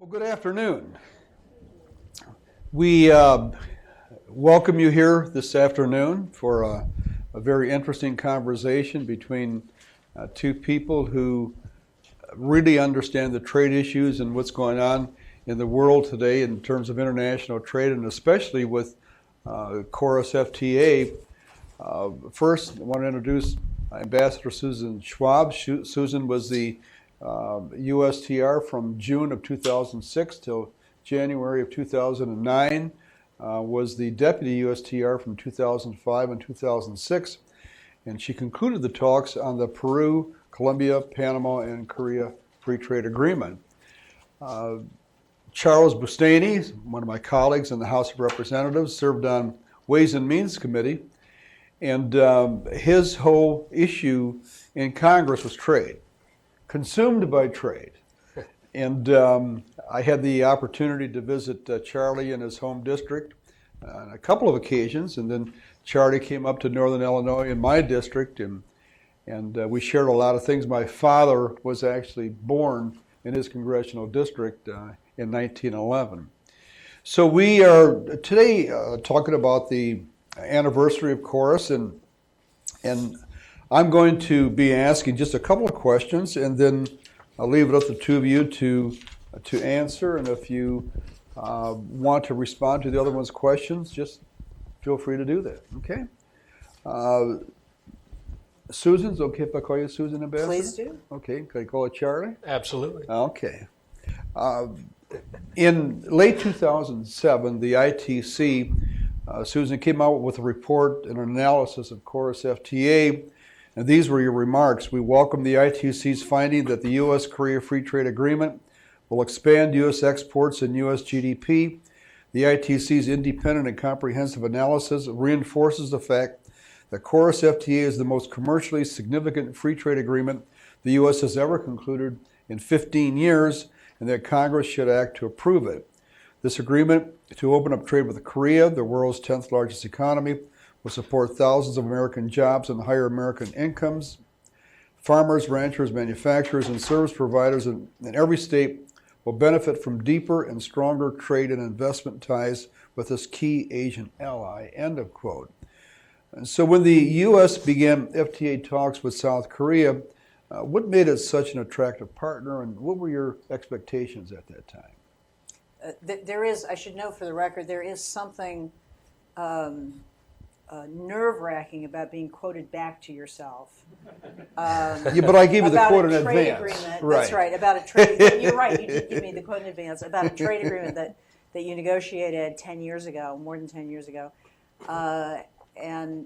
Well, good afternoon. We welcome you here this afternoon for a very interesting conversation between two people who really understand the trade issues and what's going on in the world today in terms of international trade, and especially with KORUS FTA. First, I want to introduce Ambassador Susan Schwab. Susan was the USTR from June of 2006 till January of 2009, was the Deputy USTR from 2005 and 2006, and she concluded the talks on the Peru, Colombia, Panama, and Korea Free Trade Agreement. Charles Boustany, one of my colleagues in the House of Representatives, served on Ways and Means Committee, and his whole issue in Congress was trade. Consumed by trade. And I had the opportunity to visit Charlie in his home district on a couple of occasions, and then Charlie came up to Northern Illinois in my district, and we shared a lot of things. My father was actually born in his congressional district in 1911. So we are today talking about the anniversary of KORUS, and I'm going to be asking just a couple of questions, and then I'll leave it up to the two of you to answer. And if you want to respond to the other one's questions, just feel free to do that. Okay. Susan's okay if I call you Susan, Ambassador? Please do. Okay. Can I call it Charlie? Absolutely. Okay. In late 2007, the ITC, Susan, came out with a report and an analysis of KORUS FTA. And these were your remarks. We welcome the ITC's finding that the U.S. Korea Free Trade Agreement will expand U.S. exports and U.S. GDP. The ITC's independent and comprehensive analysis reinforces the fact that KORUS FTA is the most commercially significant free trade agreement the U.S. has ever concluded in 15 years, and that Congress should act to approve it. This agreement to open up trade with Korea, the world's 10th largest economy, will support thousands of American jobs and higher American incomes. Farmers, ranchers, manufacturers, and service providers in every state will benefit from deeper and stronger trade and investment ties with this key Asian ally, end of quote. And so when the U.S. began FTA talks with South Korea, what made it such an attractive partner, and what were your expectations at that time? There is, I should note for the record, there is something nerve-wracking about being quoted back to yourself. Yeah, but I gave you the quote in advance. Agreement. Right. That's right, about a trade agreement. You're right, you did give me the quote in advance about a trade agreement that you negotiated 10 years ago, more than 10 years ago. And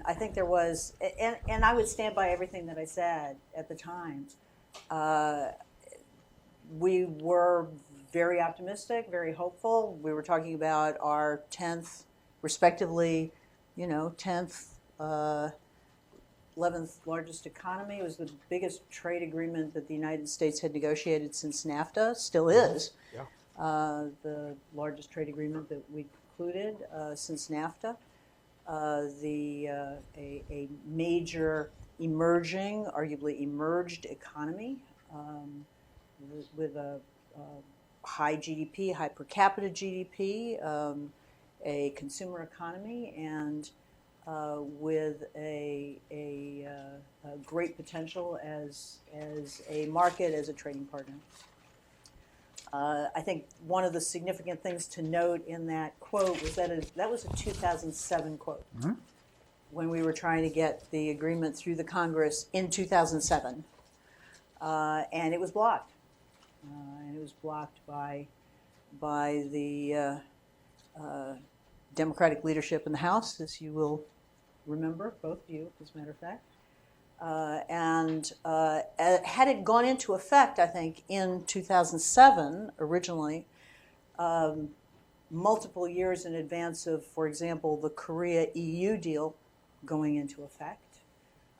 I think there was, and I would stand by everything that I said at the time. We were very optimistic, very hopeful. We were talking about our 10th, respectively, 10th, 11th largest economy. It was the biggest trade agreement that the United States had negotiated since Nafta, still is. Yeah. The largest trade agreement that we concluded since Nafta. A major emerging, arguably emerged economy with a high GDP, high per capita GDP, a consumer economy, and with a great potential as a market, as a trading partner. I think one of the significant things to note in that quote was that was a 2007 quote, mm-hmm. when we were trying to get the agreement through the Congress in 2007, and it was blocked. And it was blocked by the Democratic leadership in the House, as you will remember, both of you, as a matter of fact. Had it gone into effect, I think, in 2007, originally, multiple years in advance of, for example, the Korea-EU deal going into effect,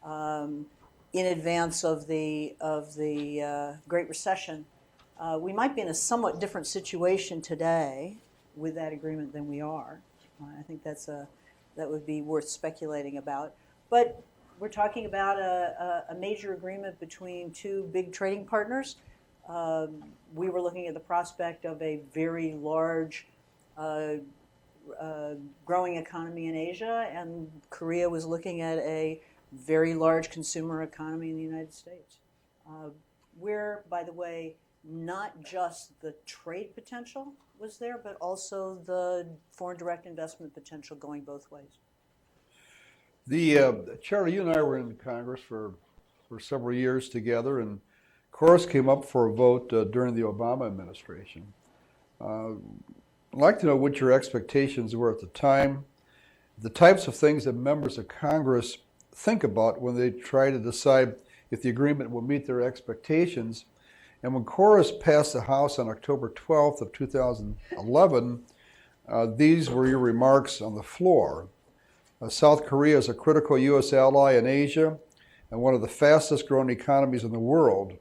in advance of the Great Recession, we might be in a somewhat different situation today with that agreement than we are. I think that would be worth speculating about. But we're talking about a major agreement between two big trading partners. we were looking at the prospect of a very large growing economy in Asia, and Korea was looking at a very large consumer economy in the United States. Where, by the way, not just the trade potential was there, but also the foreign direct investment potential going both ways. Charlie, you and I were in Congress for several years together, and KORUS came up for a vote during the Obama administration. I'd like to know what your expectations were at the time, the types of things that members of Congress think about when they try to decide if the agreement will meet their expectations. And when KORUS passed the House on October 12th of 2011, these were your remarks on the floor. South Korea is a critical U.S. ally in Asia and one of the fastest growing economies in the world.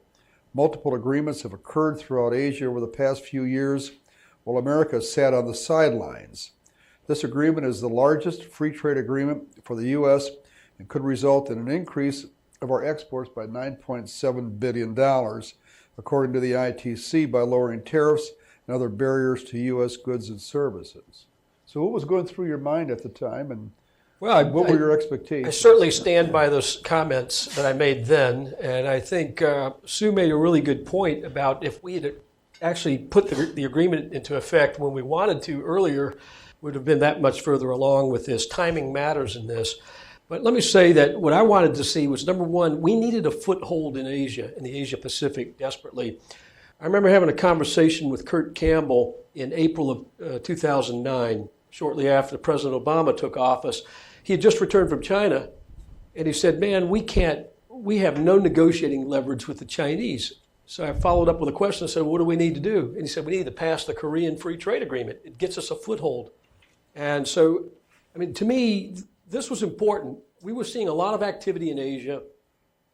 Multiple agreements have occurred throughout Asia over the past few years, while America sat on the sidelines. This agreement is the largest free trade agreement for the U.S. and could result in an increase of our exports by $9.7 billion, according to the ITC, by lowering tariffs and other barriers to U.S. goods and services. So what was going through your mind at the time, and what were your expectations? I certainly stand by those comments that I made then, and I think Sue made a really good point about if we had actually put the agreement into effect when we wanted to earlier, would have been that much further along with this. Timing matters in this. But let me say that what I wanted to see was, number one, we needed a foothold in Asia, in the Asia Pacific, desperately. I remember having a conversation with Kurt Campbell in April of 2009, shortly after President Obama took office. He had just returned from China, and he said, man, we have no negotiating leverage with the Chinese. So I followed up with a question. I said, what do we need to do? And he said, we need to pass the Korean Free Trade Agreement. It gets us a foothold. And so, I mean, to me, this was important. We were seeing a lot of activity in Asia.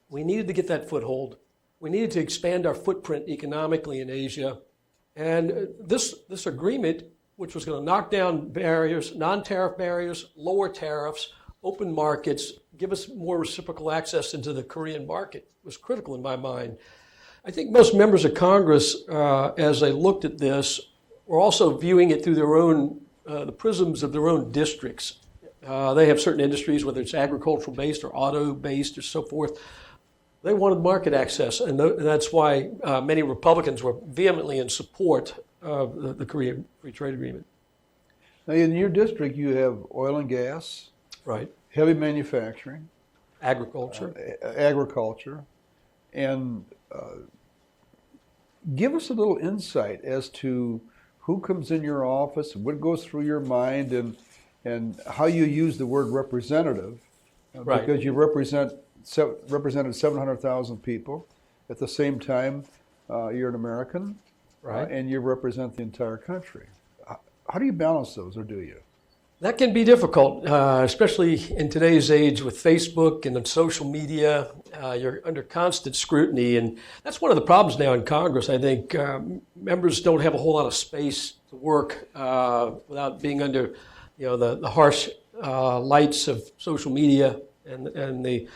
We needed to get that foothold. We needed to expand our footprint economically in Asia. And this agreement, which was going to knock down barriers, non-tariff barriers, lower tariffs, open markets, give us more reciprocal access into the Korean market, was critical in my mind. I think most members of Congress, as they looked at this, were also viewing it through their own, the prisms of their own districts. They have certain industries, whether it's agricultural-based or auto-based or so forth. They wanted market access, and that's why many Republicans were vehemently in support of the Korean Free Trade Agreement. Now, in your district, you have oil and gas, right? Heavy manufacturing, agriculture, and give us a little insight as to who comes in your office, what goes through your mind, and how you use the word representative, right? Because you represented 700,000 people. At the same time, you're an American, right? And you represent the entire country. How do you balance those, or do you? That can be difficult, especially in today's age with Facebook and social media. You're under constant scrutiny, and that's one of the problems now in Congress. I think members don't have a whole lot of space to work without being under, the harsh lights of social media and the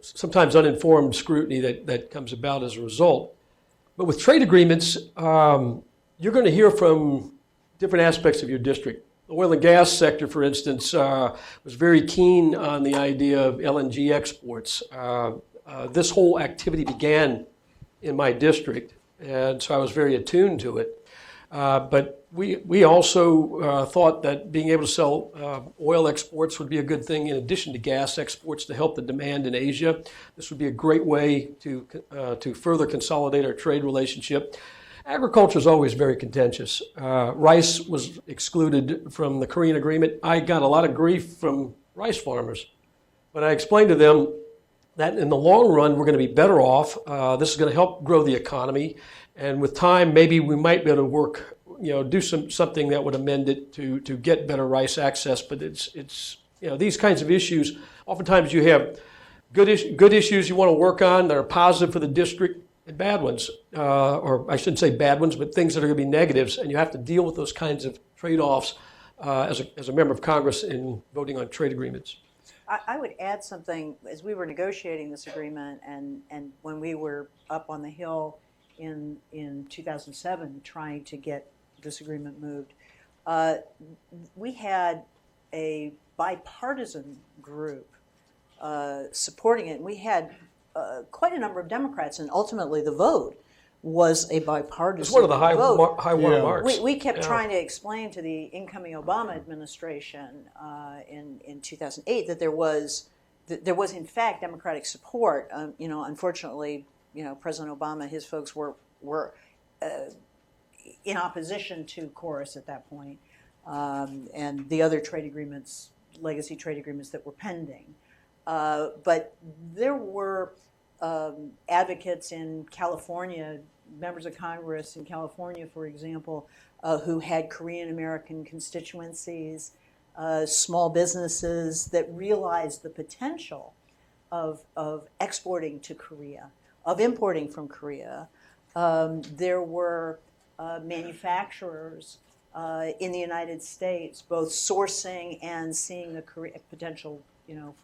sometimes uninformed scrutiny that comes about as a result. But with trade agreements, you're going to hear from different aspects of your district. The oil and gas sector, for instance, was very keen on the idea of LNG exports. This whole activity began in my district, and so I was very attuned to it. But we also thought that being able to sell oil exports would be a good thing in addition to gas exports to help the demand in Asia. This would be a great way to further consolidate our trade relationship. Agriculture is always very contentious. Rice was excluded from the Korean agreement. I got a lot of grief from rice farmers, but I explained to them that in the long run, we're going to be better off. This is going to help grow the economy. And with time, maybe we might be able to work, do something that would amend it to get better rice access. But it's these kinds of issues, oftentimes you have good issues you want to work on that are positive for the district, and bad ones, or I shouldn't say bad ones, but things that are going to be negatives, and you have to deal with those kinds of trade-offs as a member of Congress in voting on trade agreements. I would add something. As we were negotiating this agreement and when we were up on the Hill in 2007 trying to get this agreement moved. We had a bipartisan group supporting it. We had quite a number of Democrats, and ultimately the vote was a bipartisan It's one of the high vote. water marks. We kept trying to explain to the incoming Obama administration in 2008 that there was in fact Democratic support. Unfortunately, President Obama, his folks were in opposition to KORUS at that point, and the other trade agreements, legacy trade agreements that were pending. But there were advocates in California, members of Congress in California, for example, who had Korean American constituencies, small businesses that realized the potential of exporting to Korea, of importing from Korea. There were manufacturers in the United States, both sourcing and seeing the potential,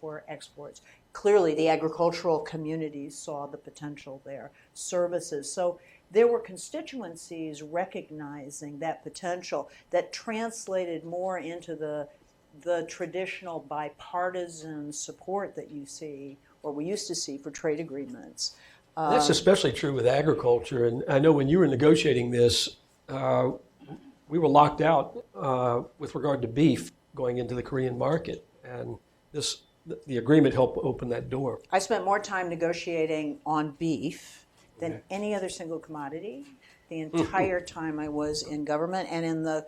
for exports. Clearly, the agricultural communities saw the potential there. Services. So there were constituencies recognizing that potential that translated more into the traditional bipartisan support that you see, or we used to see, for trade agreements. That's especially true with agriculture. And I know when you were negotiating this, we were locked out with regard to beef going into the Korean market. And the agreement helped open that door. I spent more time negotiating on beef than any other single commodity the entire time I was in government. And in the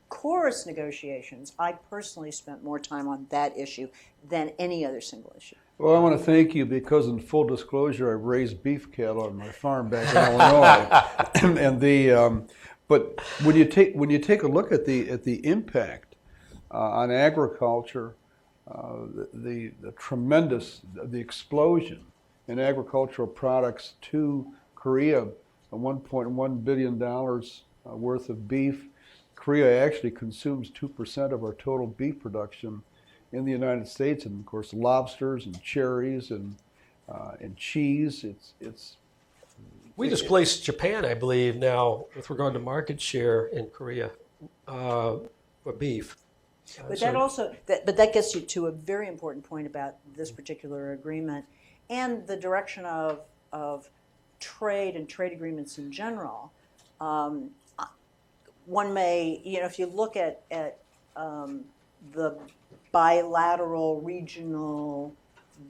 KORUS negotiations, I personally spent more time on that issue than any other single issue. Well, I want to thank you because, in full disclosure, I raised beef cattle on my farm back in Illinois. But when you take a look at the impact on agriculture, the tremendous explosion in agricultural products to Korea, $1.1 billion worth of beef. Korea actually consumes 2% of our total beef production in the United States, and of course lobsters and cherries and cheese. We displaced Japan, I believe, now with regard to market share in Korea for beef. But that gets you to a very important point about this particular agreement and the direction of trade and trade agreements in general. One may, if you look at the bilateral regional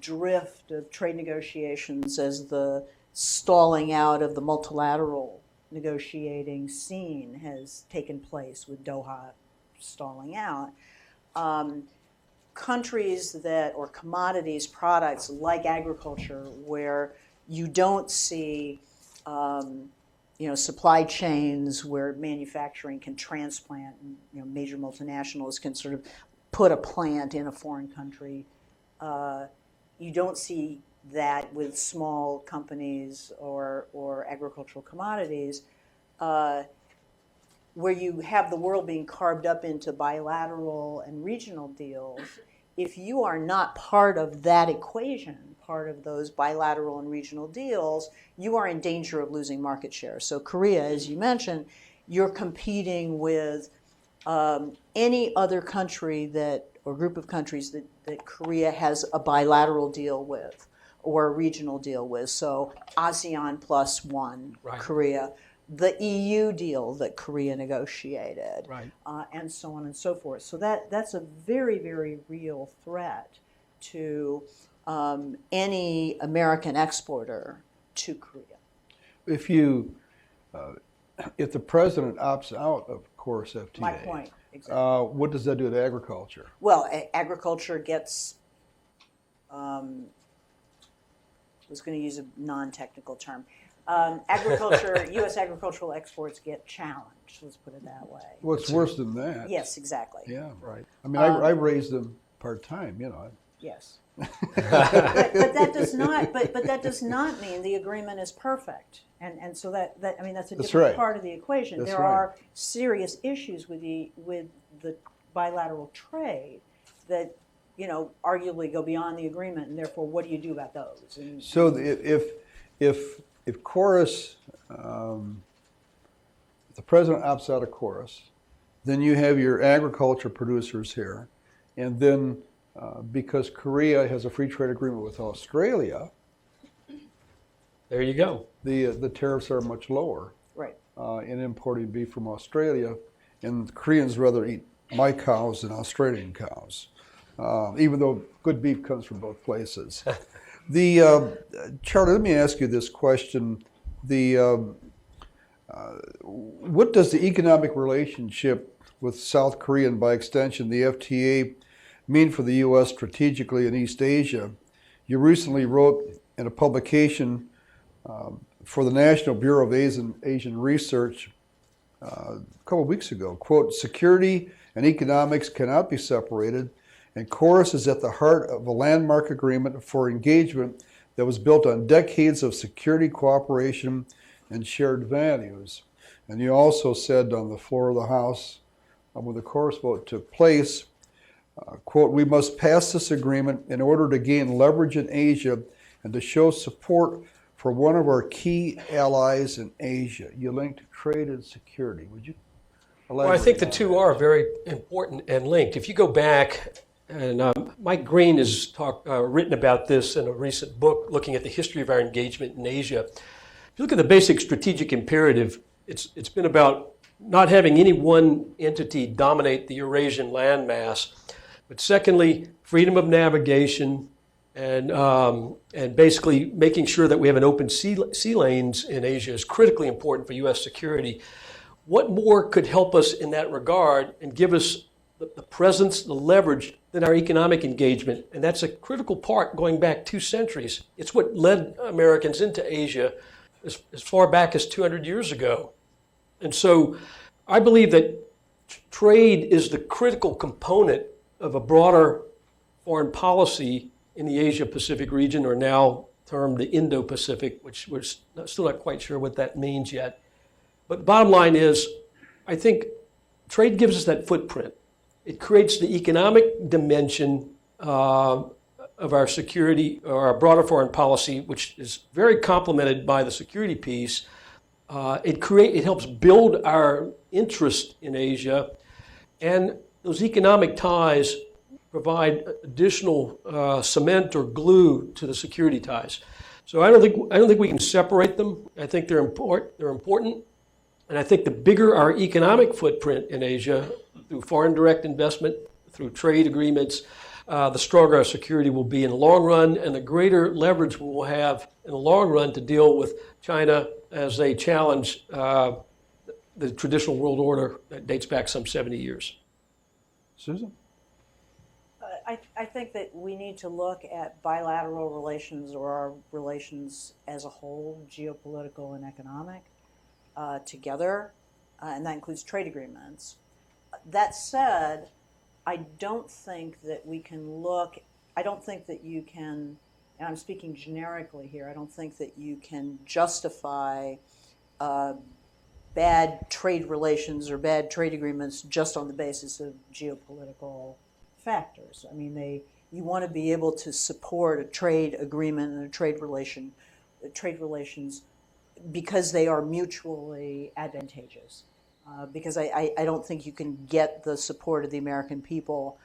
drift of trade negotiations as the stalling out of the multilateral negotiating scene has taken place with Doha stalling out, countries or commodities, products like agriculture, where you don't see supply chains where manufacturing can transplant, and, major multinationals can sort of put a plant in a foreign country. You don't see that with small companies or agricultural commodities, where you have the world being carved up into bilateral and regional deals. If you are not part of that equation, part of those bilateral and regional deals, you are in danger of losing market share. So Korea, as you mentioned, you're competing with any other country or group of countries that Korea has a bilateral deal with or a regional deal with. So ASEAN plus one, right. Korea, the EU deal that Korea negotiated, right. And so on and so forth. So that's a very, very real threat to any American exporter to Korea. If the president opts out of KORUS FTA, my point, exactly. What does that do to agriculture? Well, agriculture gets. I was going to use a non-technical term. U.S. agricultural exports get challenged. Let's put it that way. Well, it's worse than that. Yes, exactly. Yeah, right. I mean, I raised them part-time. Yes. but that does not. But that does not mean the agreement is perfect. And so that's a different part of the equation. There are serious issues with the bilateral trade that arguably go beyond the agreement, and therefore, what do you do about those? So if if KORUS, if the president opts out of KORUS, then you have your agriculture producers here, and then because Korea has a free trade agreement with Australia, There you go. the tariffs are much lower Right. in importing beef from Australia, and Koreans rather eat my cows than Australian cows, even though good beef comes from both places. Charlie, let me ask you this question. What does the economic relationship with South Korea, and by extension the FTA, mean for the U.S. strategically in East Asia? You recently wrote in a publication for the National Bureau of Asian Research a couple of weeks ago, quote, "Security and economics cannot be separated, and KORUS is at the heart of a landmark agreement for engagement that was built on decades of security cooperation and shared values." And you also said on the floor of the House, when the KORUS vote took place, quote, "We must pass this agreement in order to gain leverage in Asia and to show support for one of our key allies in Asia." You linked trade and security. Would you elaborate? Well, I think the on two that? are very important and linked. If you go back, and Mike Green has written about this in a recent book looking at the history of our engagement in Asia. If you look at the basic strategic imperative, it's been about not having any one entity dominate the Eurasian landmass, but secondly, freedom of navigation, and basically making sure that we have an open sea lanes in Asia is critically important for U.S. security. What more could help us in that regard and give us the presence, the leverage than our economic engagement? And that's a critical part going back 2 centuries. It's what led Americans into Asia as far back as 200 years ago. And so I believe that trade is the critical component of a broader foreign policy in the Asia-Pacific region, or now termed the Indo-Pacific, which we're still not quite sure what that means yet. But the bottom line is, I think trade gives us that footprint. It creates the economic dimension of our security or our broader foreign policy, which is very complemented by the security piece. It helps build our interest in Asia, and those economic ties provide additional cement or glue to the security ties. So I don't think we can separate them. I think they're important, and I think the bigger our economic footprint in Asia, through foreign direct investment, through trade agreements, the stronger our security will be in the long run, and the greater leverage we will have in the long run to deal with China as they challenge the traditional world order that dates back some 70 years. Susan? I think that we need to look at bilateral relations, or our relations as a whole, geopolitical and economic, together, and that includes trade agreements. That said, I don't think that we can look, I don't think that you can, and I'm speaking generically here, I don't think that you can justify bad trade relations or bad trade agreements just on the basis of geopolitical factors. I mean, you want to be able to support a trade agreement and trade relations because they are mutually advantageous. Because I don't think you can get the support of the American people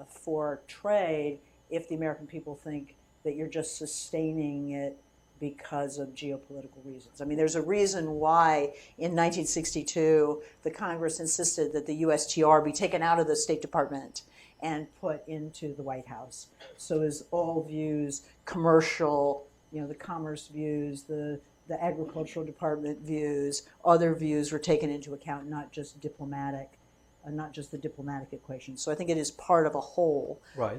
for trade if the American people think that you're just sustaining it because of geopolitical reasons. I mean, there's a reason why in 1962 the Congress insisted that the USTR be taken out of the State Department and put into the White House. So as all views, commercial, the commerce views, the agricultural department views, other views were taken into account, not just diplomatic, not just the diplomatic equation. So I think it is part of a whole. Right.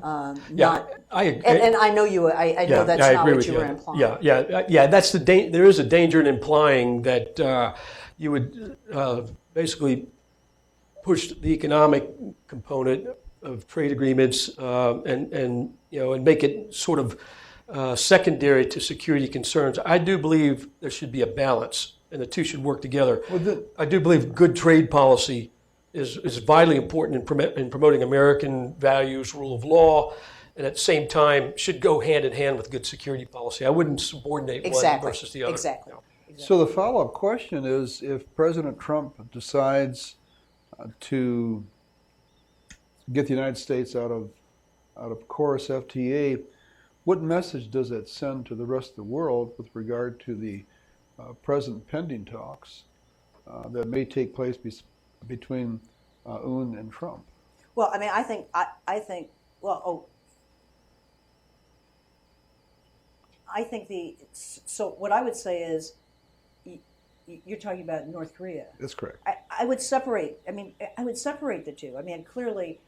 Not, I agree. And I know you. I know that's not what you were implying. Yeah. That's there is a danger in implying that you would basically push the economic component of trade agreements and make it sort of secondary to security concerns. I do believe there should be a balance, and the two should work together. I do believe good trade policy is vitally important in promoting American values, rule of law, and at the same time should go hand in hand with good security policy. I wouldn't subordinate one Exactly. versus the other. Exactly. No. So the follow-up question is, if President Trump decides to get the United States out of KORUS FTA, what message does that send to the rest of the world with regard to the present pending talks that may take place between UN and Trump? Well, I mean, I think so what I would say is, you're talking about North Korea. That's correct. I would separate the two. I mean, clearly,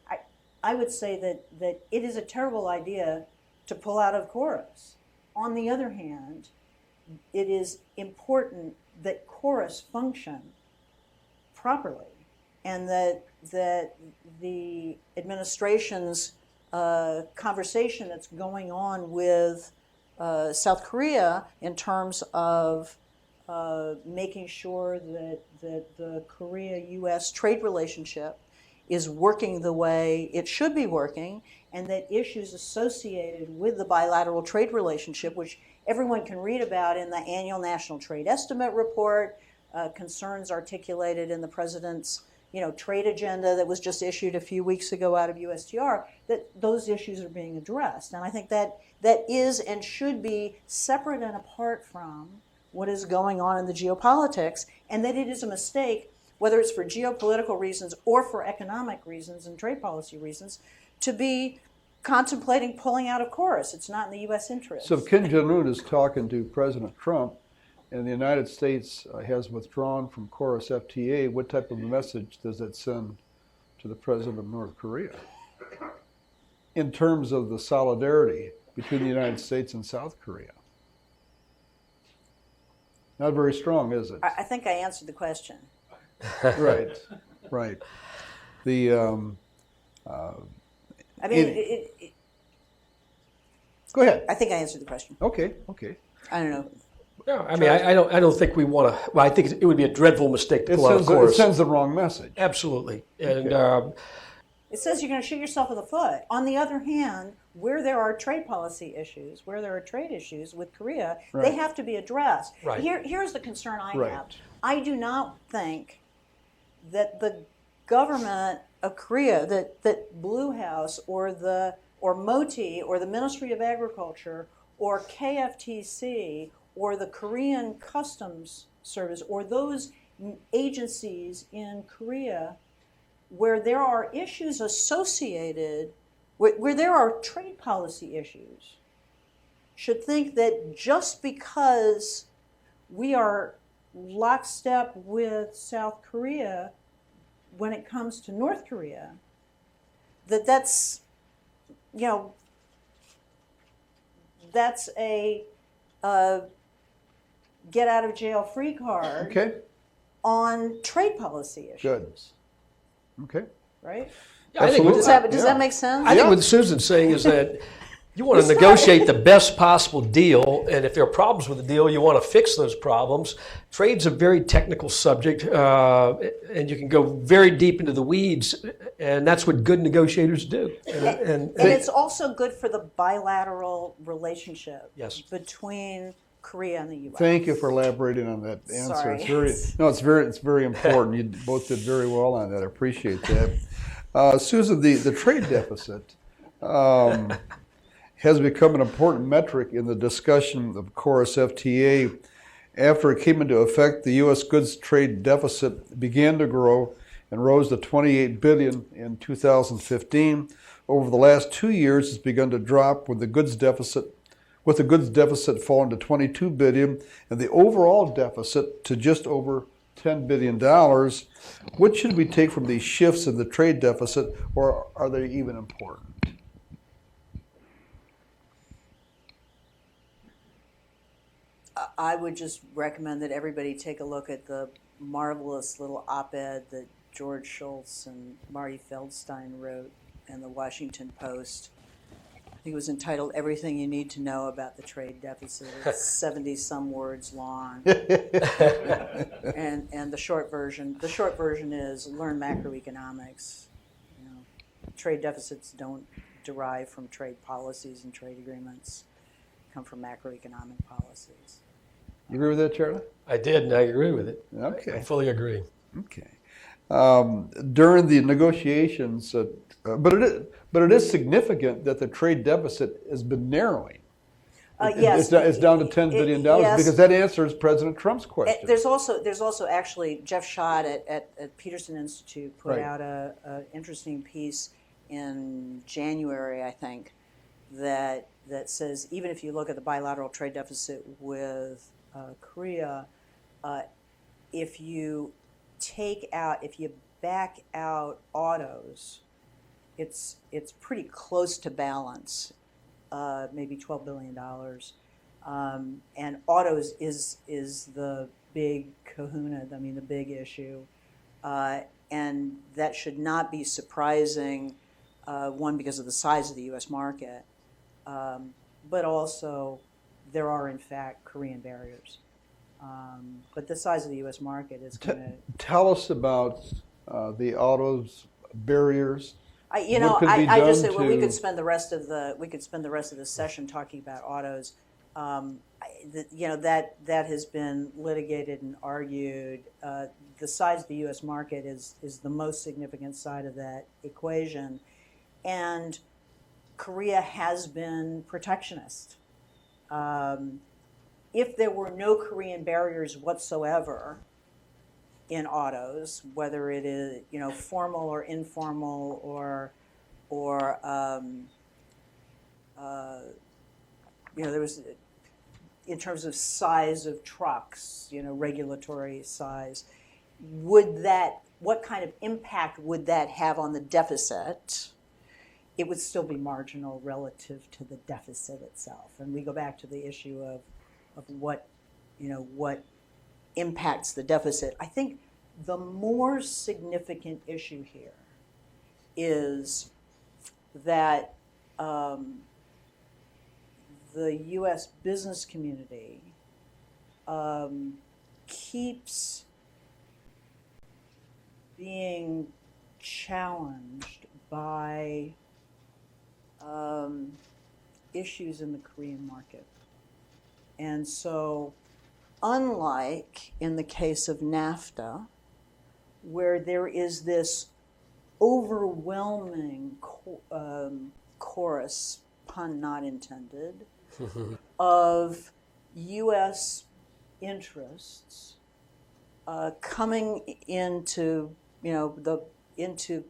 I would say that it is a terrible idea to pull out of KORUS. On the other hand, it is important that KORUS function properly, and that the administration's conversation that's going on with South Korea in terms of making sure that the Korea-U.S. trade relationship is working the way it should be working, and that issues associated with the bilateral trade relationship, which everyone can read about in the annual National Trade Estimate Report, concerns articulated in the president's trade agenda that was just issued a few weeks ago out of USTR, that those issues are being addressed. And I think that is and should be separate and apart from what is going on in the geopolitics, and that it is a mistake, whether it's for geopolitical reasons or for economic reasons and trade policy reasons, to be contemplating pulling out of KORUS. It's not in the U.S. interest. So if Kim Jong-un is talking to President Trump and the United States has withdrawn from KORUS FTA, what type of message does that send to the President of North Korea in terms of the solidarity between the United States and South Korea? Not very strong, is it? I think I answered the question. Right, right. The I mean, go ahead. I think I answered the question. Okay. I don't know. No, I mean, I don't think we want to. Well, I think it would be a dreadful mistake to pull out of KORUS. It sends the wrong message. Absolutely, and It says you're going to shoot yourself in the foot. On the other hand, where there are trade policy issues, where there are trade issues with Korea, Right. they have to be addressed. Right. Here's the concern I Right. have. I do not think that the government of Korea, that Blue House or MOTI or the Ministry of Agriculture or KFTC or the Korean Customs Service or those agencies in Korea where there are issues associated, where there are trade policy issues, should think that just because we are lockstep with South Korea when it comes to North Korea, that's a get out of jail free card Okay. on trade policy issues. Good. Okay. Right? yeah, I think Absolutely. Does that make sense? I think Yeah. what Susan's saying is that you want to It's not- negotiate the best possible deal, and if there are problems with the deal, you want to fix those problems. Trade's a very technical subject, and you can go very deep into the weeds, and that's what good negotiators do. And it's also good for the bilateral relationship Yes. between Korea and the U.S. Thank you for elaborating on that answer. Sorry. It's very important. You both did very well on that. I appreciate that. Susan, the trade deficit has become an important metric in the discussion of KORUS FTA. After it came into effect, the U.S. goods trade deficit began to grow and rose to $28 billion in 2015. Over the last 2 years, it's begun to drop with the goods deficit falling to $22 billion and the overall deficit to just over $10 billion. What should we take from these shifts in the trade deficit, or are they even important? I would just recommend that everybody take a look at the marvelous little op-ed that George Shultz and Marty Feldstein wrote in the Washington Post. I think it was entitled "Everything You Need to Know About the Trade Deficit." It's 70-some words long, and the short version is learn macroeconomics. Trade deficits don't derive from trade policies and trade agreements, come from macroeconomic policies. You agree with that, Charlie? I did, and I agree with it. I Okay. fully agree. Okay. During the negotiations, but it is significant that the trade deficit has been narrowing. Yes, It's down to $10 billion yes. because that answers President Trump's question. There's also actually Jeff Schott at Peterson Institute put Right. out a interesting piece in January, I think, that says even if you look at the bilateral trade deficit with Korea, if you back out autos, it's pretty close to balance, maybe $12 billion. And autos is the big kahuna, I mean the big issue. And that should not be surprising, one, because of the size of the U.S. market, but also there are in fact Korean barriers. But the size of the U.S. market is going to... Tell us about the autos barriers. I just said, well, we could spend the rest of the session talking about autos. That has been litigated and argued. The size of the U.S. market is the most significant side of that equation, and Korea has been protectionist. If there were no Korean barriers whatsoever in autos, whether it is formal or informal or there was, in terms of size of trucks, regulatory size, what kind of impact would that have on the deficit? It would still be marginal relative to the deficit itself. And we go back to the issue of what impacts the deficit. I think the more significant issue here is that the U.S. business community keeps being challenged by issues in the Korean market. And so, unlike in the case of Nafta, where there is this overwhelming chorus, pun not intended, of U.S. interests coming into into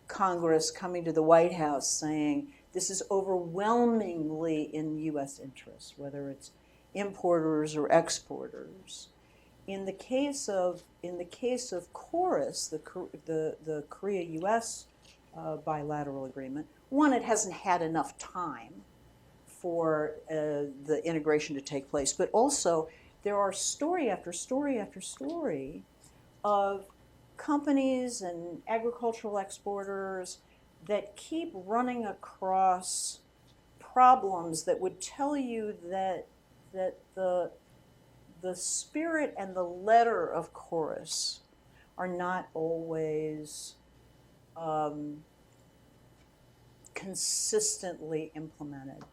Congress, coming to the White House, saying this is overwhelmingly in U.S. interests, whether it's importers or exporters. In the case of KORUS, the Korea-U.S. Bilateral agreement, one, it hasn't had enough time for the integration to take place, but also there are story after story after story of companies and agricultural exporters that keep running across problems that would tell you that the spirit and the letter of KORUS are not always consistently implemented.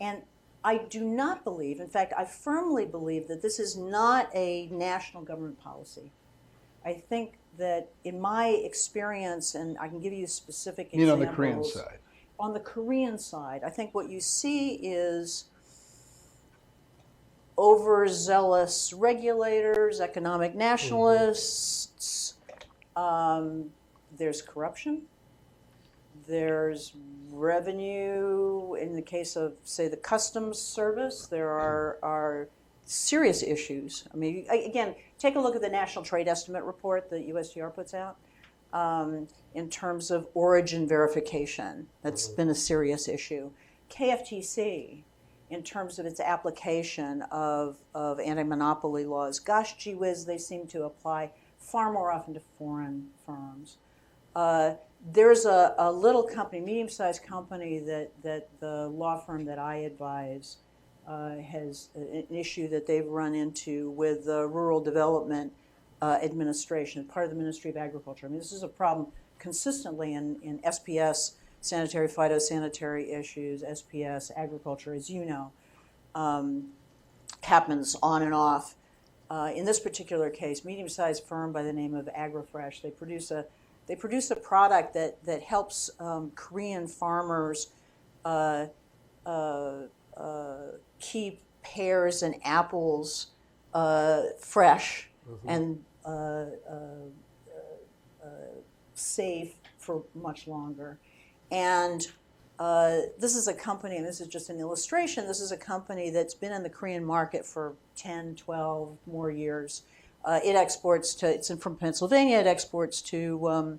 And I do not believe, in fact, I firmly believe that this is not a national government policy. I think that in my experience, and I can give you specific examples. On the Korean side? On the Korean side, I think what you see is overzealous regulators, economic nationalists. There's corruption. There's revenue. In the case of, say, the Customs Service, there are serious issues. I mean, again, take a look at the National Trade Estimate report that USTR puts out in terms of origin verification. That's been a serious issue. KFTC, in terms of its application of anti-monopoly laws, gosh gee whiz, they seem to apply far more often to foreign firms. There's a little company, medium-sized company that the law firm that I advise has an issue that they've run into with the Rural Development Administration, part of the Ministry of Agriculture. I mean, this is a problem consistently in SPS sanitary, phytosanitary issues, SPS, agriculture, as you know, happens on and off. In this particular case, medium-sized firm by the name of AgroFresh, they produce a product that helps Korean farmers keep pears and apples fresh and safe for much longer. And this is a company, and this is just an illustration, this is a company that's been in the Korean market for 10, 12 more years. It exports to, it's from Pennsylvania, it exports to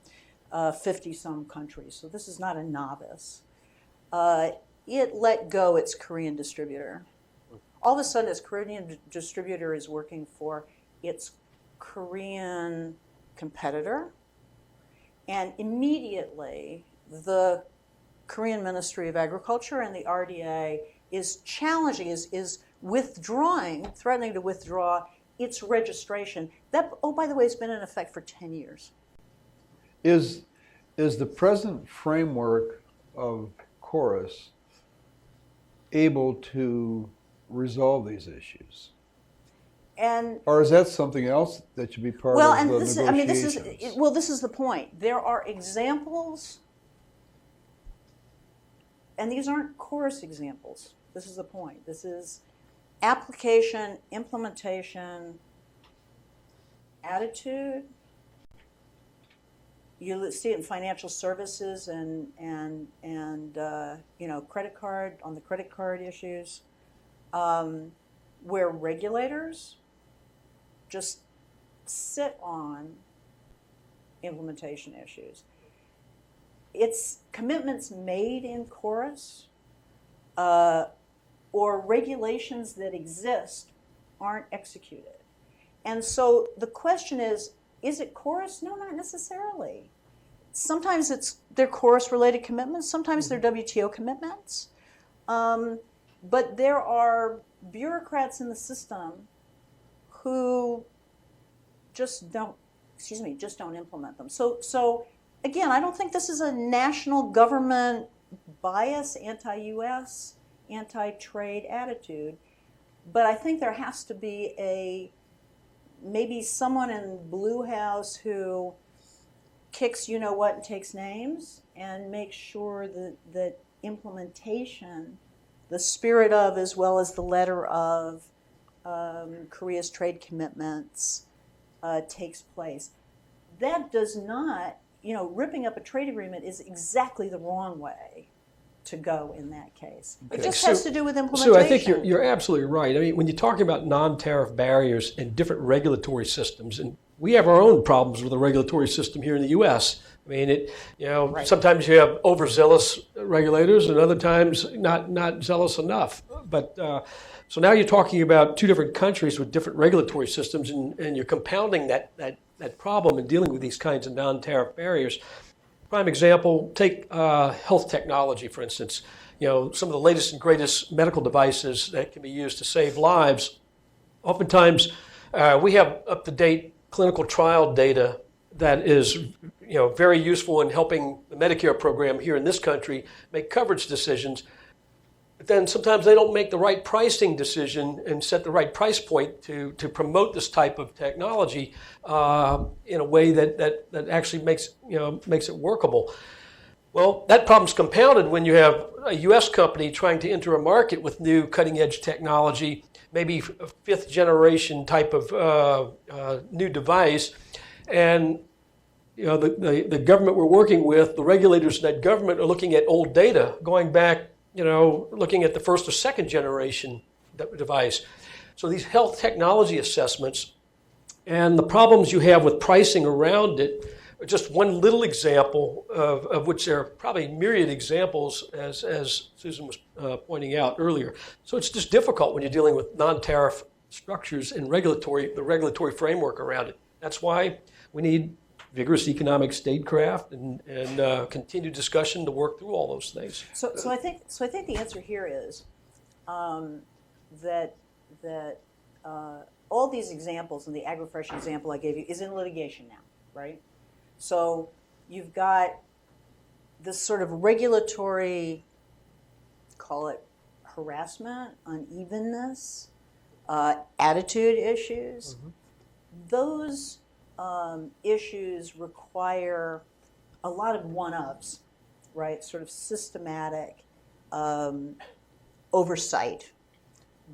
50-some countries. So this is not a novice. It let go its Korean distributor. All of a sudden, its Korean distributor is working for its Korean competitor. And immediately, the Korean Ministry of Agriculture and the RDA is challenging, is withdrawing, threatening to withdraw its registration. That, oh, by the way, has been in effect for 10 years. Is the present framework of KORUS able to resolve these issues? And or is that something else that should be part well, of and the this, negotiations? this is the point. There are examples, and these aren't KORUS examples. This is the point. This is application, implementation, attitude. You see it in financial services and credit card, on the credit card issues, where regulators just sit on implementation issues. It's commitments made in KORUS or regulations that exist aren't executed. And so the question is it KORUS? No, not necessarily. Sometimes they're KORUS-related commitments. Sometimes they're WTO commitments. But there are bureaucrats in the system who just don't implement them. So again, I don't think this is a national government bias, anti-US, anti-trade attitude, but I think there has to be maybe someone in Blue House who kicks you-know-what and takes names and makes sure that implementation, the spirit of as well as the letter of Korea's trade commitments takes place. That does not, ripping up a trade agreement is exactly the wrong way to go in that case. It just has to do with implementation. So I think you're absolutely right. I mean, when you're talking about non-tariff barriers and different regulatory systems, and we have our own problems with the regulatory system here in the U.S. I mean, Right. Sometimes you have overzealous regulators, and other times not zealous enough. But so now you're talking about two different countries with different regulatory systems, and you're compounding that problem and dealing with these kinds of non-tariff barriers. Prime example, take health technology, for instance. Some of the latest and greatest medical devices that can be used to save lives. Oftentimes, we have up-to-date clinical trial data that is, very useful in helping the Medicare program here in this country make coverage decisions. But then sometimes they don't make the right pricing decision and set the right price point to promote this type of technology in a way that actually makes it workable. Well, that problem's compounded when you have a U.S. company trying to enter a market with new cutting-edge technology, maybe a fifth-generation type of new device, and the government we're working with, the regulators in that government are looking at old data, going back, looking at the first or second generation device. So these health technology assessments and the problems you have with pricing around it are just one little example of which there are probably myriad examples, as Susan was pointing out earlier. So it's just difficult when you're dealing with non-tariff structures and the regulatory framework around it. That's why we need vigorous economic statecraft and continued discussion to work through all those things. So I think the answer here is that all these examples, and the AgroFresh example I gave you, is in litigation now, right? So you've got the sort of regulatory, call it harassment, unevenness, attitude issues, those issues require a lot of one-ups, right? Sort of systematic oversight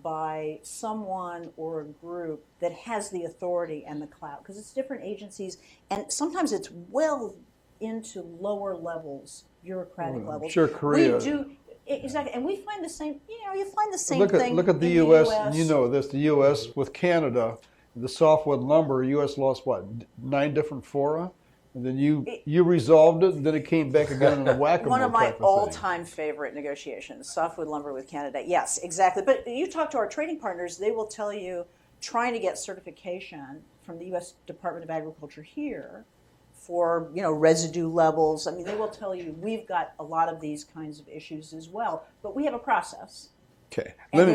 by someone or a group that has the authority and the clout, because it's different agencies, and sometimes it's well into lower levels, bureaucratic levels. Sure, Korea. We do exactly, and we find the same. You find the same Look thing. at the in U.S. The US. And you know this. The U.S. with Canada, the softwood lumber. U.S. lost what 9 different fora, and then you resolved it, and then it came back again in a whack-a-mole One of my type of thing. all-time favorite negotiations, softwood lumber with Canada. Yes, exactly. But you talk to our trading partners, they will tell you trying to get certification from the U.S. Department of Agriculture here for residue levels. I mean, they will tell you we've got a lot of these kinds of issues as well, but we have a process. Okay. But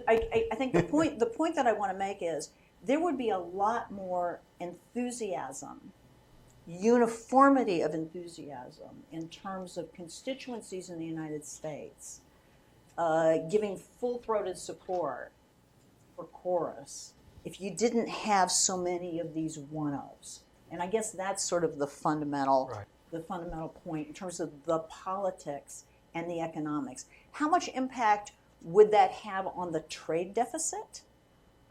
I think the point that I want to make is there would be a lot more enthusiasm, uniformity of enthusiasm in terms of constituencies in the United States giving full-throated support for KORUS if you didn't have so many of these one-ofs. And I guess that's sort of the fundamental point in terms of the politics and the economics. How much impact would that have on the trade deficit?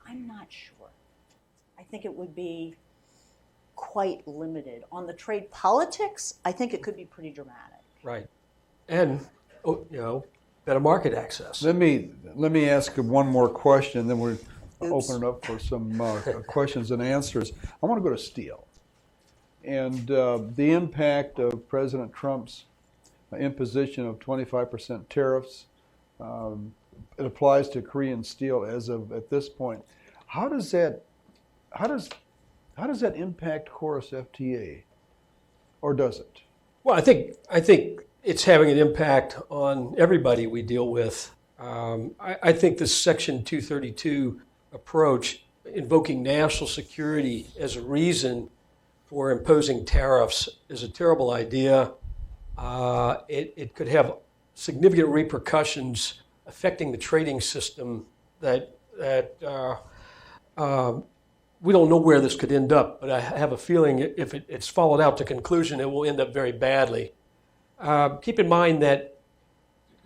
I'm not sure. I think it would be quite limited. On the trade politics, I think it could be pretty dramatic. Right. And, better market access. Let me ask one more question, then we'll open it up for some questions and answers. I want to go to steel. And the impact of President Trump's imposition of 25% tariffs, it applies to Korean steel as of at this point. How does that impact KORUS FTA, or does it? Well, I think it's having an impact on everybody we deal with. I think this Section 232 approach, invoking national security as a reason for imposing tariffs, is a terrible idea. It could have significant repercussions affecting the trading system that we don't know where this could end up, but I have a feeling if it's followed out to conclusion, it will end up very badly. Keep in mind that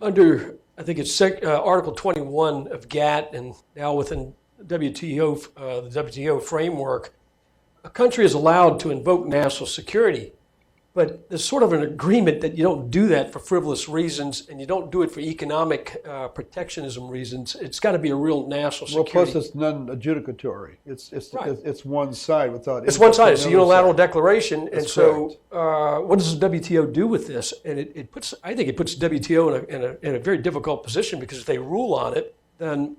under, I think it's Article 21 of GATT, and now within WTO, the WTO framework, a country is allowed to invoke national security, but there's sort of an agreement that you don't do that for frivolous reasons, and you don't do it for economic protectionism reasons. It's got to be a real national security. Well, plus it's non-adjudicatory. It's one side without. It's one side. It's a unilateral declaration, and That's so what does the WTO do with this? And I think it puts WTO in a very difficult position, because if they rule on it, then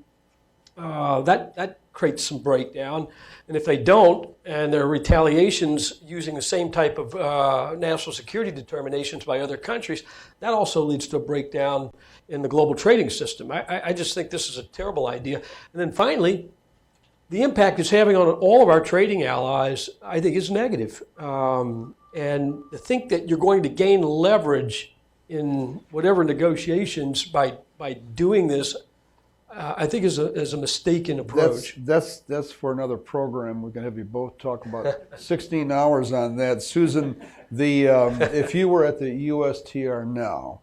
that creates some breakdown. And if they don't, and there are retaliations using the same type of national security determinations by other countries, that also leads to a breakdown in the global trading system. I just think this is a terrible idea. And then finally, the impact it's having on all of our trading allies, I think, is negative. And to think that you're going to gain leverage in whatever negotiations by doing this, I think is a mistaken approach. That's for another program. We're going to have you both talk about 16 hours on that. Susan, if you were at the USTR now,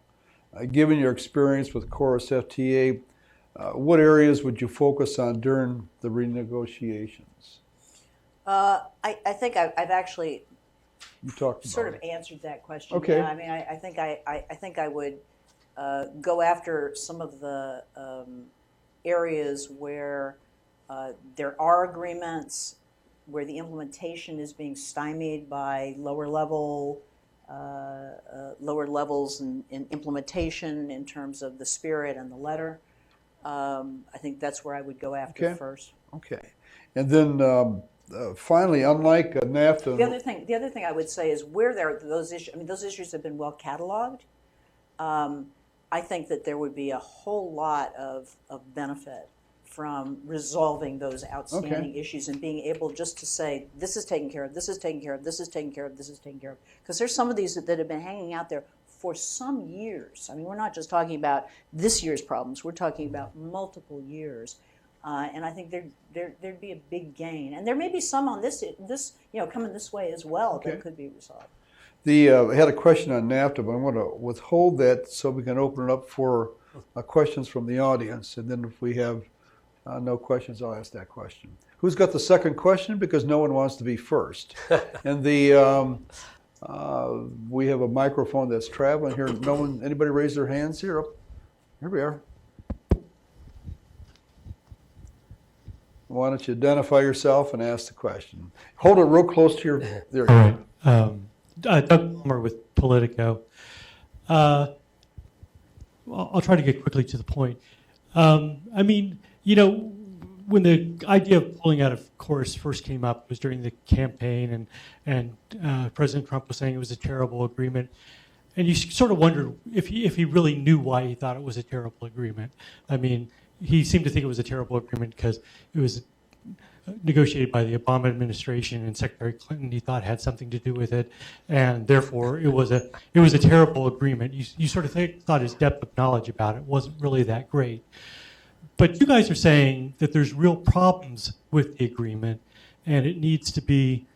given your experience with KORUS FTA, what areas would you focus on during the renegotiations? I think I've actually You talked about sort of it. answered that question. Okay. Yeah, I mean, I think I would go after some of the areas where there are agreements, where the implementation is being stymied by lower levels in implementation in terms of the spirit and the letter. I think that's where I would go after first. Okay. And then finally, unlike NAFTA, The other thing I would say is where there are those issues. I mean, those issues have been well cataloged. I think that there would be a whole lot of benefit from resolving those outstanding issues and being able just to say, this is taken care of, this is taken care of, this is taken care of, this is taken care of. Because there's some of these that have been hanging out there for some years. I mean, we're not just talking about this year's problems, we're talking about multiple years. And I think there'd be a big gain. And there may be some on this coming this way as well that could be resolved. I had a question on NAFTA, but I want to withhold that so we can open it up for questions from the audience. And then if we have no questions, I'll ask that question. Who's got the second question? Because no one wants to be first. And we have a microphone that's traveling here. Anybody raise their hands here? Oh, here we are. Why don't you identify yourself and ask the question? Hold it real close to your. There you go. Doug Palmer with Politico. I'll try to get quickly to the point. I mean, when the idea of pulling out of KORUS first came up, it was during the campaign, and President Trump was saying it was a terrible agreement. And you sort of wondered if he really knew why he thought it was a terrible agreement. I mean, he seemed to think it was a terrible agreement because it was negotiated by the Obama administration, and Secretary Clinton he thought had something to do with it, and therefore it was a terrible agreement. You sort of thought his depth of knowledge about it wasn't really that great. But you guys are saying that there's real problems with the agreement, and it needs to be,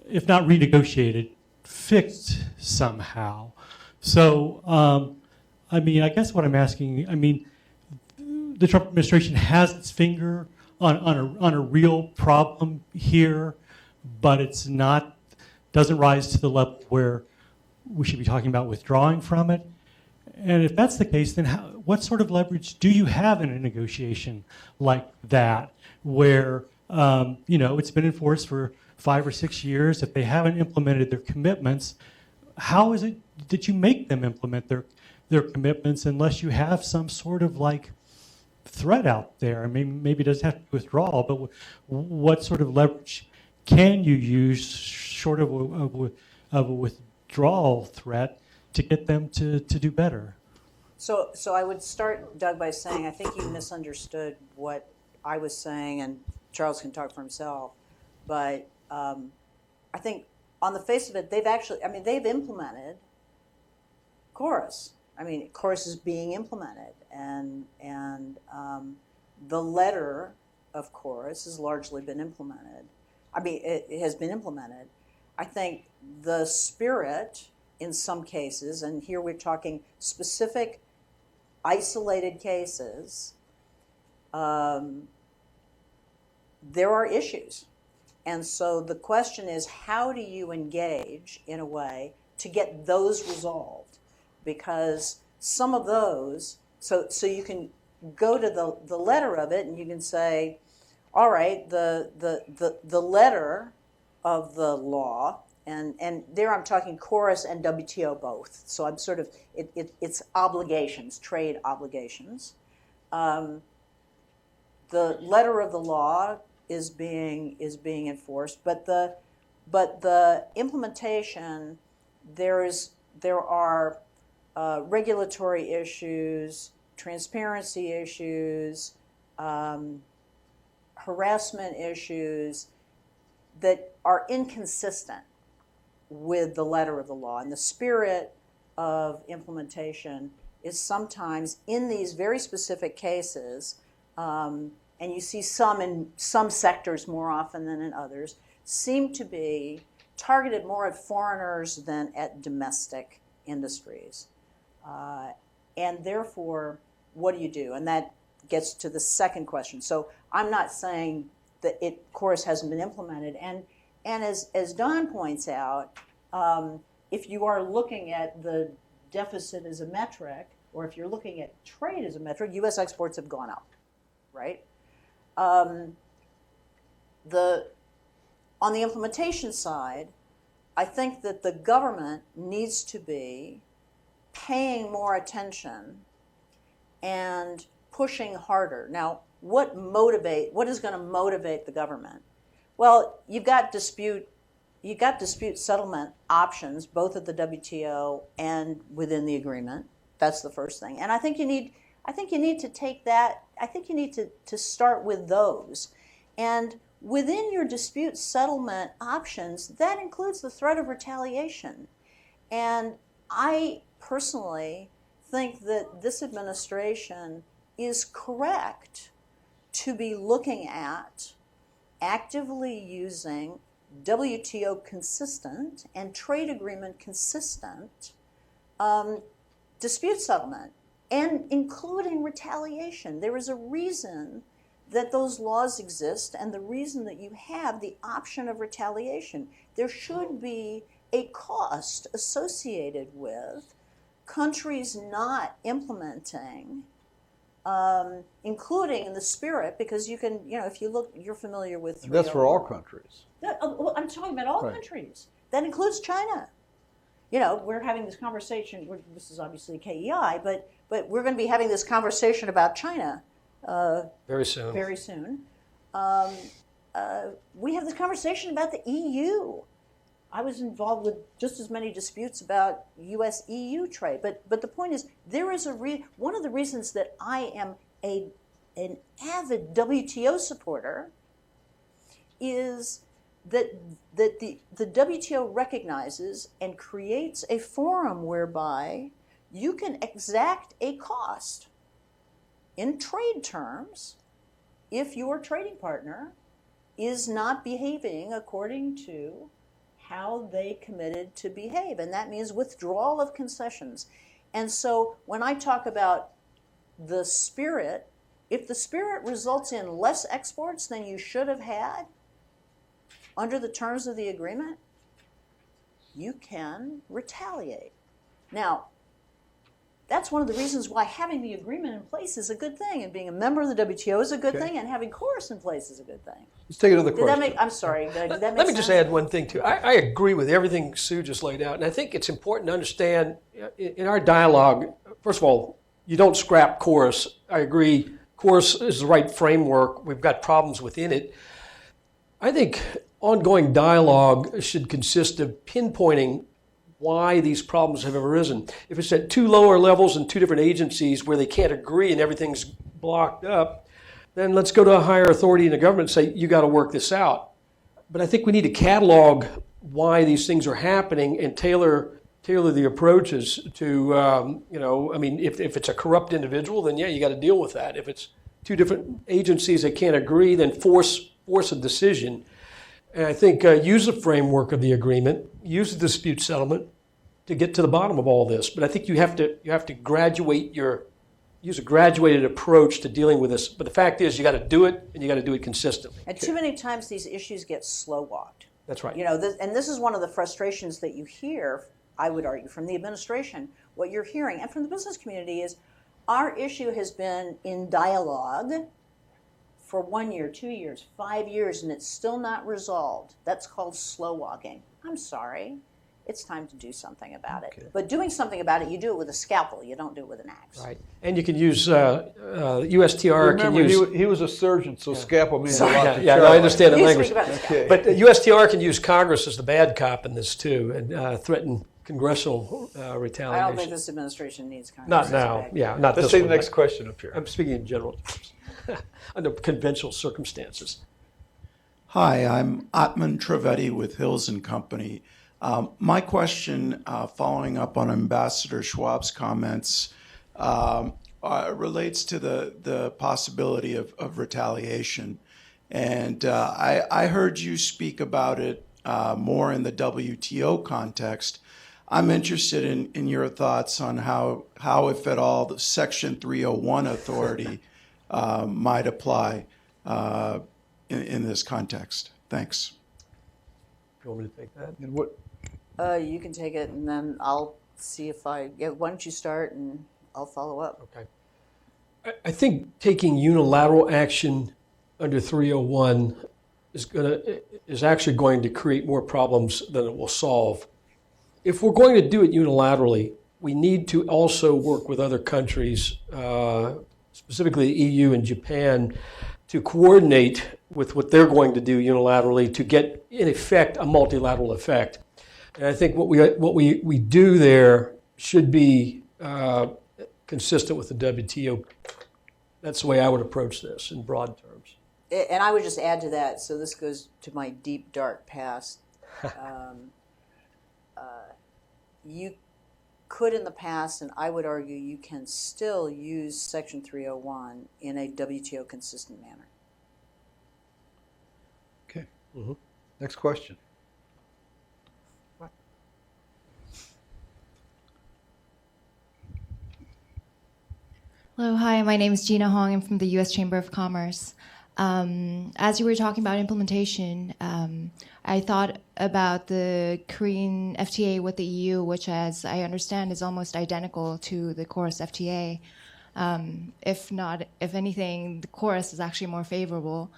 if not renegotiated, fixed somehow. So, I mean, I guess what I'm asking, I mean, the Trump administration has its finger on a real problem here, but it's not, doesn't rise to the level where we should be talking about withdrawing from it. And if that's the case, then what sort of leverage do you have in a negotiation like that, where it's been enforced for 5 or 6 years? If they haven't implemented their commitments, how is it that you make them implement their commitments unless you have some sort of threat out there? I mean, maybe it doesn't have to be withdrawal, but what sort of leverage can you use short of a withdrawal threat to get them to do better? So I would start, Doug, by saying I think you misunderstood what I was saying, and Charles can talk for himself. But I think on the face of it, they've implemented KORUS. I mean, KORUS is being implemented, and the letter of KORUS has largely been implemented. I mean, it has been implemented. I think the spirit, in some cases, and here we're talking specific, isolated cases, there are issues. And so the question is, how do you engage in a way to get those resolved? Because some of those, so you can go to the letter of it and you can say, all right, the letter of the law, and there I'm talking KORUS and WTO both. So I'm sort of, it's obligations, trade obligations. The letter of the law is being enforced, but the implementation, there are regulatory issues, transparency issues, harassment issues that are inconsistent with the letter of the law. And the spirit of implementation is sometimes in these very specific cases, and you see some in some sectors more often than in others, seem to be targeted more at foreigners than at domestic industries. And therefore, what do? And that gets to the second question. So I'm not saying that KORUS hasn't been implemented. And as Don points out, if you are looking at the deficit as a metric, or if you're looking at trade as a metric, U.S. exports have gone up, right? On the implementation side, I think that the government needs to be paying more attention and pushing harder. Now, what is going to motivate the government? Well, you've got dispute settlement options, both at the WTO and within the agreement. That's the first thing. And I think you need I think you need to take that, I think you need to start with those. And within your dispute settlement options, that includes the threat of retaliation. And I personally think that this administration is correct to be looking at actively using WTO consistent and trade agreement consistent dispute settlement, and including retaliation. There is a reason that those laws exist and the reason that you have the option of retaliation. There should be a cost associated with countries not implementing, including in the spirit, because you can, if you look, you're familiar with. That's for all countries. Well, I'm talking about all countries. That includes China. We're having this conversation. This is obviously KEI, but we're going to be having this conversation about China very soon. Very soon. We have this conversation about the EU. I was involved with just as many disputes about U.S.-EU trade. But the point is, there is one of the reasons that I am an avid WTO supporter is that the WTO recognizes and creates a forum whereby you can exact a cost in trade terms if your trading partner is not behaving according to how they committed to behave. And that means withdrawal of concessions. And so when I talk about the spirit, if the spirit results in less exports than you should have had under the terms of the agreement, you can retaliate. Now, that's one of the reasons why having the agreement in place is a good thing, and being a member of the WTO is a good thing, and having KORUS in place is a good thing. Let's take another question. I'm sorry, did that make sense? Let me just add one thing, too. I agree with everything Sue just laid out, and I think it's important to understand in our dialogue, first of all, you don't scrap KORUS. I agree. KORUS is the right framework. We've got problems within it. I think ongoing dialogue should consist of pinpointing why these problems have arisen. If it's at two lower levels in two different agencies where they can't agree and everything's blocked up, then let's go to a higher authority in the government and say, you got to work this out. But I think we need to catalog why these things are happening and tailor the approaches to, if it's a corrupt individual, then yeah, you got to deal with that. If it's two different agencies that can't agree, then force a decision. And I think use the framework of the agreement, use the dispute settlement to get to the bottom of all this. But I think you have to use a graduated approach to dealing with this. But the fact is, you got to do it, and you got to do it consistently. And too many times these issues get slow walked. That's right. And this is one of the frustrations that you hear, I would argue, from the administration. What you're hearing, and from the business community, is our issue has been in dialogue for 1 year, 2 years, 5 years, and it's still not resolved. That's called slow walking. I'm sorry. It's time to do something about it. But doing something about it, you do it with a scalpel. You don't do it with an axe. Right. And you can use USTR. Remember, he was a surgeon, so scalpel means a lot to I understand the You language. speak about the scalpel. But USTR can use Congress as the bad cop in this too, and threaten congressional retaliation. I don't think this administration needs Congress. Not as a now. bag. Yeah, not Let's this take one, the next but question up here. I'm speaking in general terms, under conventional circumstances. Hi, I'm Atman Trivedi with Hills and Company. My question, following up on Ambassador Schwab's comments, relates to the possibility of retaliation. And I heard you speak about it more in the WTO context. I'm interested in your thoughts on how, if at all, the Section 301 authority might apply in this context. Thanks. You want me to take that? And what? You can take it, and then I'll see if why don't you start, and I'll follow up. Okay. I think taking unilateral action under 301 is actually going to create more problems than it will solve. If we're going to do it unilaterally, we need to also work with other countries, specifically the EU and Japan, to coordinate with what they're going to do unilaterally to get, in effect, a multilateral effect. And I think what we do there should be consistent with the WTO. That's the way I would approach this in broad terms. And I would just add to that, so this goes to my deep, dark past. You could in the past, and I would argue you can still use Section 301 in a WTO consistent manner. Okay. Next question. Hello, hi, my name is Gina Hong. I'm from the U.S. Chamber of Commerce. As you were talking about implementation, I thought about the Korean FTA with the EU, which, as I understand, is almost identical to the KORUS FTA. If anything, the KORUS is actually more favorable.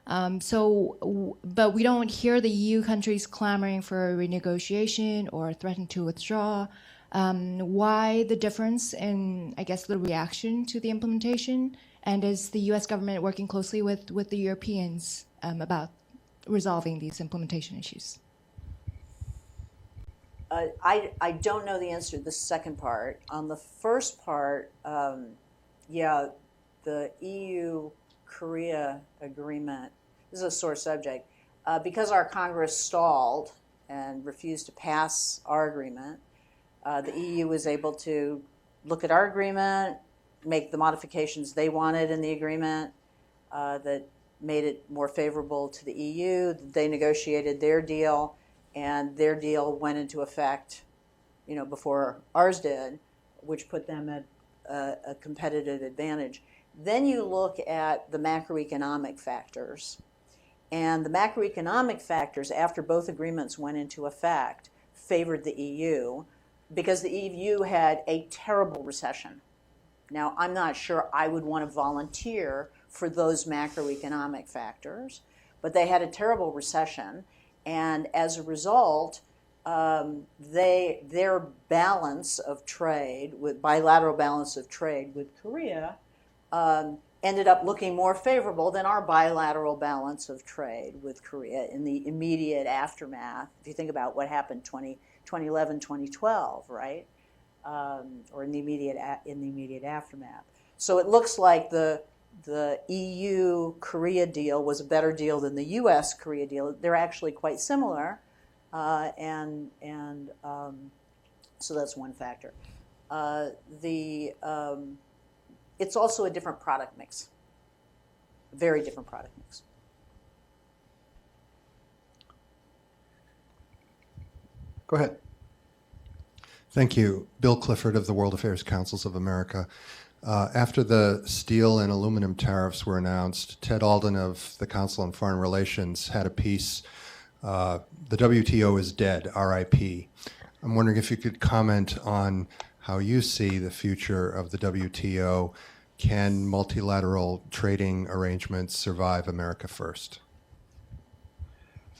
But we don't hear the EU countries clamoring for a renegotiation or threaten to withdraw. Why the difference in, I guess, the reaction to the implementation? And is the U.S. government working closely with the Europeans about resolving these implementation issues? I don't know the answer to the second part. On the first part, the EU-Korea agreement, this is a sore subject, because our Congress stalled and refused to pass our agreement. The EU was able to look at our agreement, make the modifications they wanted in the agreement that made it more favorable to the EU. They negotiated their deal, and their deal went into effect, before ours did, which put them at a competitive advantage. Then you look at the macroeconomic factors, and the macroeconomic factors, after both agreements went into effect, favored the EU because the EU had a terrible recession. Now, I'm not sure I would want to volunteer for those macroeconomic factors, but they had a terrible recession, and as a result, their balance of trade, with bilateral balance of trade with Korea, ended up looking more favorable than our bilateral balance of trade with Korea in the immediate aftermath. If you think about what happened 2011, 2012, right? Or in the immediate aftermath. So it looks like the EU-Korea deal was a better deal than the U.S. Korea deal. They're actually quite similar, and so that's one factor. It's also a different product mix, very different product mix. Go ahead. Thank you. Bill Clifford of the World Affairs Councils of America. After the steel and aluminum tariffs were announced, Ted Alden of the Council on Foreign Relations had a piece, "The WTO is dead, RIP." I'm wondering if you could comment on how you see the future of the WTO. Can multilateral trading arrangements survive America first?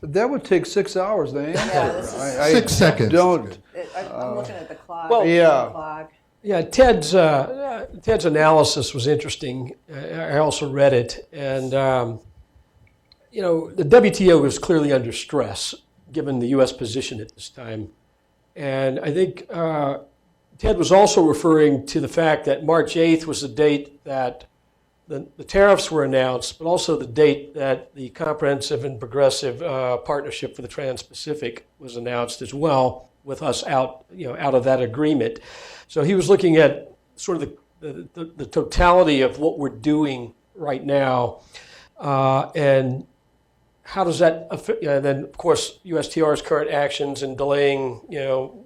That would take 6 hours to answer. Yeah, this is- 6 seconds. Don't. I'm looking at the clock. well, yeah. The clock. Yeah, Ted's analysis was interesting. I also read it, and the WTO was clearly under stress given the U.S. position at this time, and I think Ted was also referring to the fact that March 8th was the date that the tariffs were announced, but also the date that the Comprehensive and Progressive Partnership for the Trans-Pacific was announced as well, with us out of that agreement. So he was looking at sort of the totality of what we're doing right now, and how does that affect, and then of course USTR's current actions and delaying,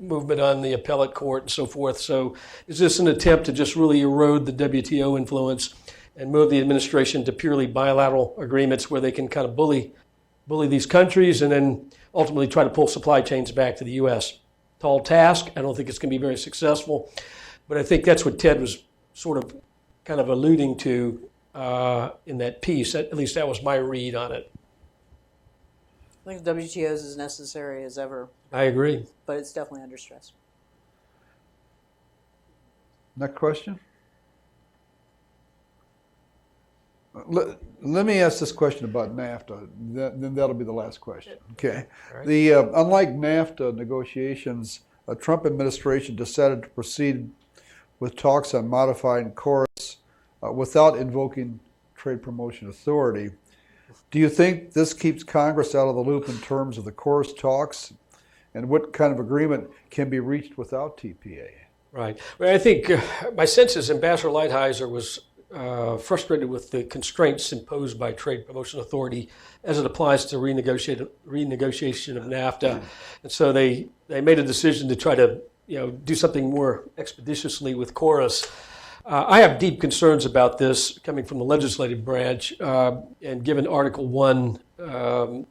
movement on the appellate court and so forth. So is this an attempt to just really erode the WTO influence and move the administration to purely bilateral agreements where they can kind of bully these countries and then ultimately try to pull supply chains back to the U.S.? Tall task. I don't think it's going to be very successful, but I think that's what Ted was sort of kind of alluding to in that piece. At least that was my read on it. I think the WTO is as necessary as ever, I agree. but it's definitely under stress. Next question. Let me ask this question about NAFTA. Then that'll be the last question. Okay. All right. Unlike NAFTA negotiations, a Trump administration decided to proceed with talks on modifying KORUS without invoking trade promotion authority. Do you think this keeps Congress out of the loop in terms of the KORUS talks? And what kind of agreement can be reached without TPA? Right. Well, I think my sense is Ambassador Lighthizer was frustrated with the constraints imposed by Trade Promotion Authority as it applies to renegotiation of NAFTA. And so they made a decision to try to do something more expeditiously with KORUS. I have deep concerns about this coming from the legislative branch, and given Article 1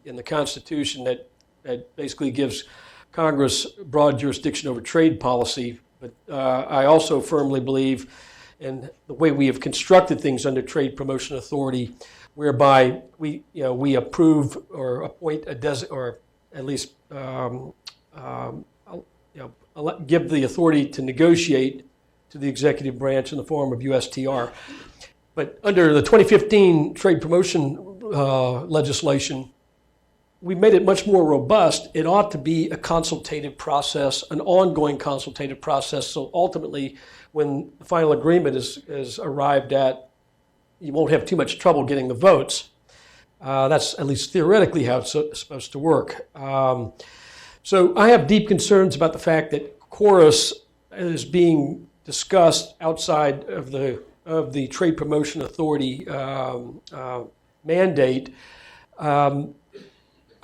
in the Constitution that basically gives Congress broad jurisdiction over trade policy. But I also firmly believe in the way we have constructed things under Trade Promotion Authority, whereby we approve or appoint or at least give the authority to negotiate to the executive branch in the form of USTR. But under the 2015 trade promotion legislation, we made it much more robust. It ought to be a consultative process, an ongoing consultative process. So ultimately, when the final agreement is arrived at, you won't have too much trouble getting the votes. That's at least theoretically how it's supposed to work. So I have deep concerns about the fact that KORUS is being discussed outside of the Trade Promotion Authority mandate.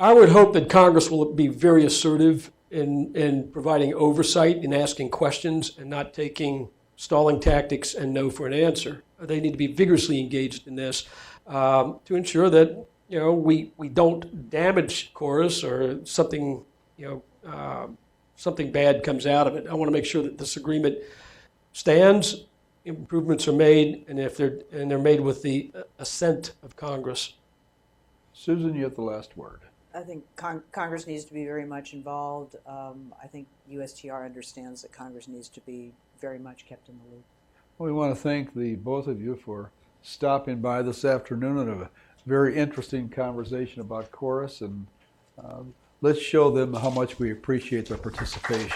I would hope that Congress will be very assertive in providing oversight and asking questions and not taking stalling tactics and no for an answer. They need to be vigorously engaged in this to ensure that we don't damage KORUS or something something bad comes out of it. I want to make sure that this agreement stands, improvements are made, and if they're made with the assent of Congress. Susan, you have the last word. I think Congress needs to be very much involved. I think USTR understands that Congress needs to be very much kept in the loop. Well, we want to thank the both of you for stopping by this afternoon and a very interesting conversation about KORUS, and let's show them how much we appreciate their participation.